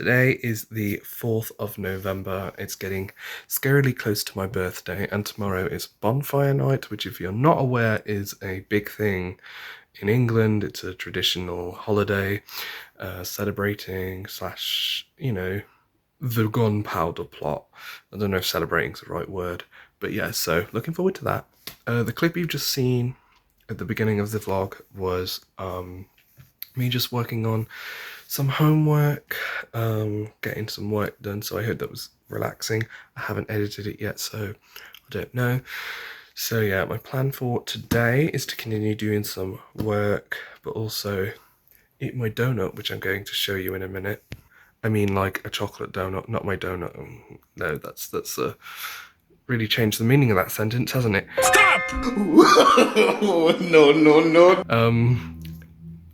Today is the 4th of November. It's getting scarily close to my birthday, and tomorrow is Bonfire night, which, if you're not aware, is a big thing in England. It's a traditional holiday celebrating slash, the gunpowder plot. I don't know if celebrating is the right word, but yeah, so looking forward to that. The clip you've just seen at the beginning of the vlog was me just working on some homework, getting some work done, so I hope that was relaxing. I haven't edited it yet, so I don't know. So yeah, my plan for today is to continue doing some work, but also eat my donut, which I'm going to show you in a minute. I mean, like a chocolate donut, not my donut. No, that's really changed the meaning of that sentence, hasn't it? Stop! No.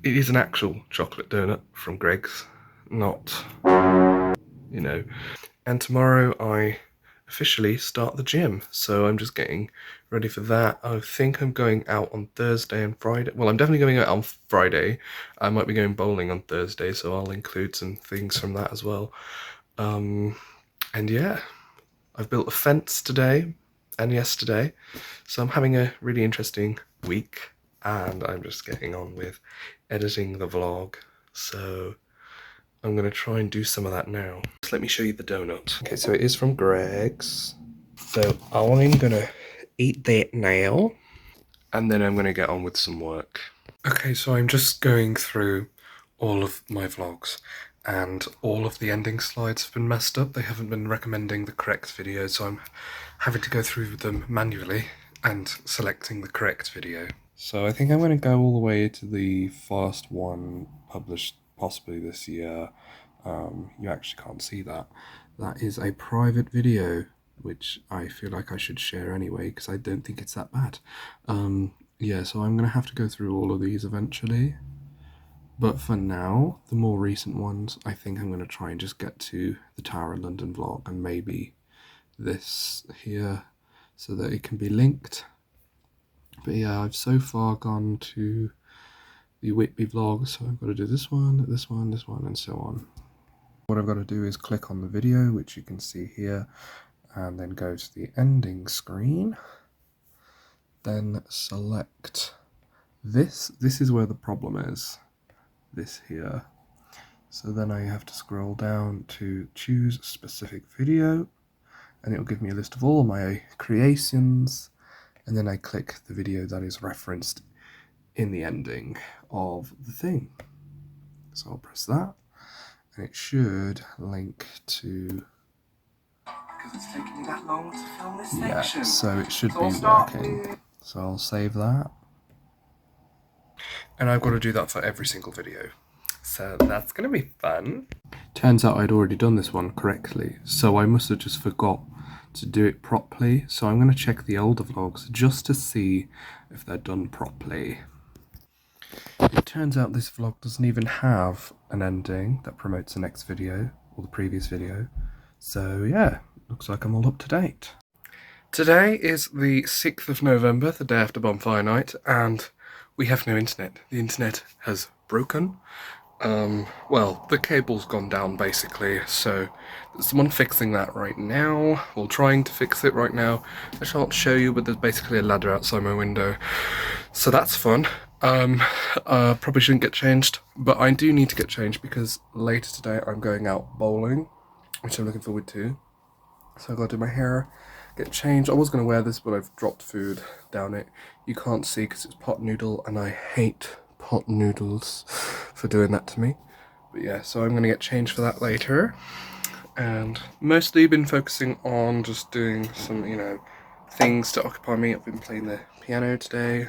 It is an actual chocolate donut from Greg's, not, And tomorrow I officially start the gym, so I'm just getting ready for that. I think I'm going out on Thursday and Friday. Well, I'm definitely going out on Friday. I might be going bowling on Thursday, so I'll include some things from that as well. And yeah, I've built a fence today and yesterday, so I'm having a really interesting week, and I'm just getting on with editing the vlog, so I'm going to try and do some of that now. Just let me show you the donut. Okay, so it is from Greg's. So I'm going to eat that now, and then I'm going to get on with some work. Okay, so I'm just going through all of my vlogs, and all of the ending slides have been messed up. They haven't been recommending the correct video, so I'm having to go through them manually and selecting the correct video. So I think I'm going to go all the way to the first one published possibly this year. You actually can't see that. That is a private video, which I feel like I should share anyway, because I don't think it's that bad. Yeah, so I'm going to have to go through all of these eventually. But for now, the more recent ones, I think I'm going to try and just get to the Tower of London vlog and maybe this here so that it can be linked. But yeah, I've so far gone to the Whitby vlog, so I've got to do this one, this one, this one, and so on. What I've got to do is click on the video, which you can see here, and then go to the ending screen. Then select this. This is where the problem is. This here. So then I have to scroll down to choose specific video, and it'll give me a list of all my creations, and then I click the video that is referenced in the ending of the thing. So I'll press that, and it should link to... Because it's taken me that long to film this section. Yeah, so it should be working. So I'll save that. And I've got to do that for every single video. So that's going to be fun. Turns out I'd already done this one correctly, so I must have just forgot to do it properly. So I'm going to check the older vlogs just to see if they're done properly. It turns out this vlog doesn't even have an ending that promotes the next video or the previous video. So yeah, looks like I'm all up to date. Today is the 6th of November, the day after Bonfire night, and we have no internet. The internet has broken. Well, the cable's gone down basically, so there's someone fixing that right now, or trying to fix it right now. I shan't show you, but there's basically a ladder outside my window, so that's fun. Probably shouldn't get changed, but I do need to get changed because later today I'm going out bowling, which I'm looking forward to. So I've got to do my hair, get changed. I was going to wear this, but I've dropped food down it. You can't see because it's pot noodle, and I hate pot noodles for doing that to me. But yeah, so I'm going to get changed for that later. And mostly been focusing on just doing some, things to occupy me. I've been playing the piano today.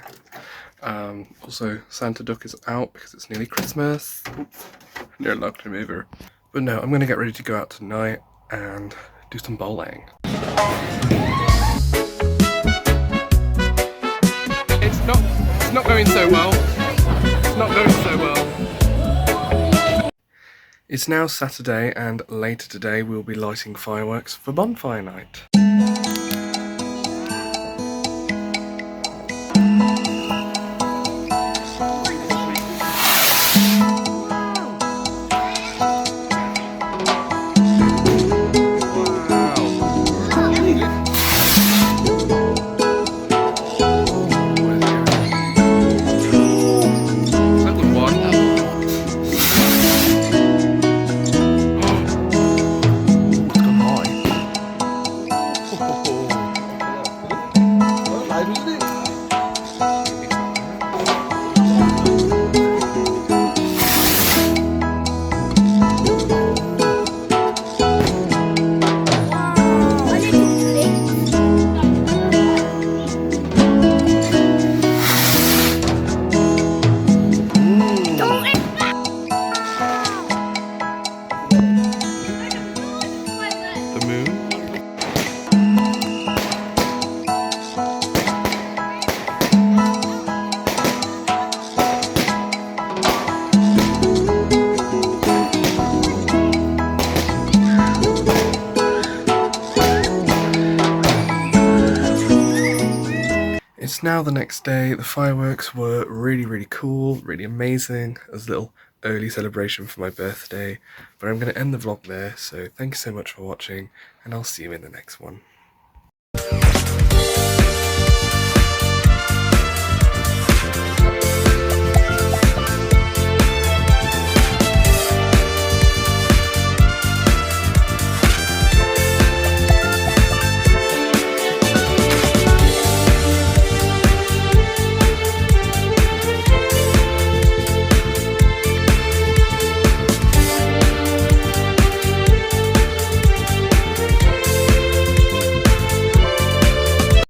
Also, Santa Duck is out because it's nearly Christmas. Oops, near knocked him over. But no, I'm going to get ready to go out tonight and do some bowling. It's not going so well. It's not going so well. It's now Saturday, and later today we'll be lighting fireworks for Bonfire night. it's now the next day. The fireworks were really, really cool, really amazing. It was a little early celebration for my birthday, but I'm going to end the vlog there. So thank you so much for watching, and I'll see you in the next one.